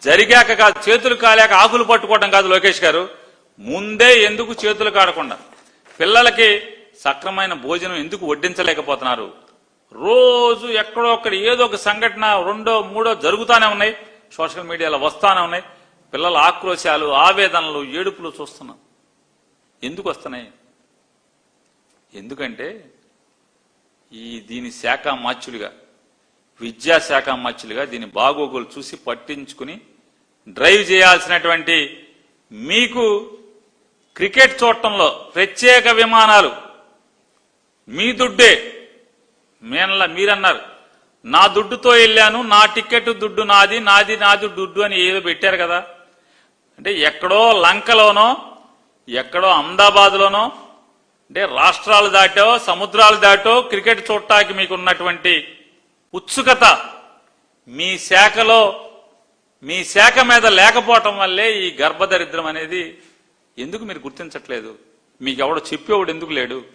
జరిగాక కాదు, చేతులు కాలేక ఆకులు పట్టుకోవడం కాదు లోకేష్ గారు. ముందే ఎందుకు చేతులు కాడకుండా పిల్లలకి సక్రమైన భోజనం ఎందుకు వడ్డించలేకపోతున్నారు? రోజు ఎక్కడో అక్కడ ఏదో ఒక సంఘటన రెండో మూడో జరుగుతానే ఉన్నాయి, సోషల్ మీడియాలో వస్తానే ఉన్నాయి. పిల్లల ఆక్రోశాలు, ఆవేదనలు, ఏడుపులు చూస్తున్నాం. ఎందుకు వస్తున్నాయి? ఎందుకంటే దీని శాఖ మాచ్యులుగా, విద్యాశాఖ మాచ్యులుగా దీని బాగోగులు చూసి పట్టించుకుని డ్రైవ్ చేయాల్సినటువంటి మీకు క్రికెట్ చూడటంలో ప్రత్యేక విమానాలు మీ దుడ్డే. మీరన్నారు నా దుడ్డుతో వెళ్ళాను, నా టికెట్ దుడ్డు నాది, నాది దుడ్డు అని ఏదో పెట్టారు కదా. అంటే ఎక్కడో లంకలోనో ఎక్కడో అహ్మదాబాద్లోనో అంటే రాష్ట్రాలు దాటో సముద్రాలు దాటో క్రికెట్ చూడటానికి మీకున్నటువంటి ఉత్సుకత మీ శాఖలో, మీ శాఖ మీద లేకపోవటం వల్లే ఈ గర్భదరిద్రం అనేది ఎందుకు మీరు గుర్తించట్లేదు? మీకెవడో చెప్పేవాడు ఎందుకు లేడు?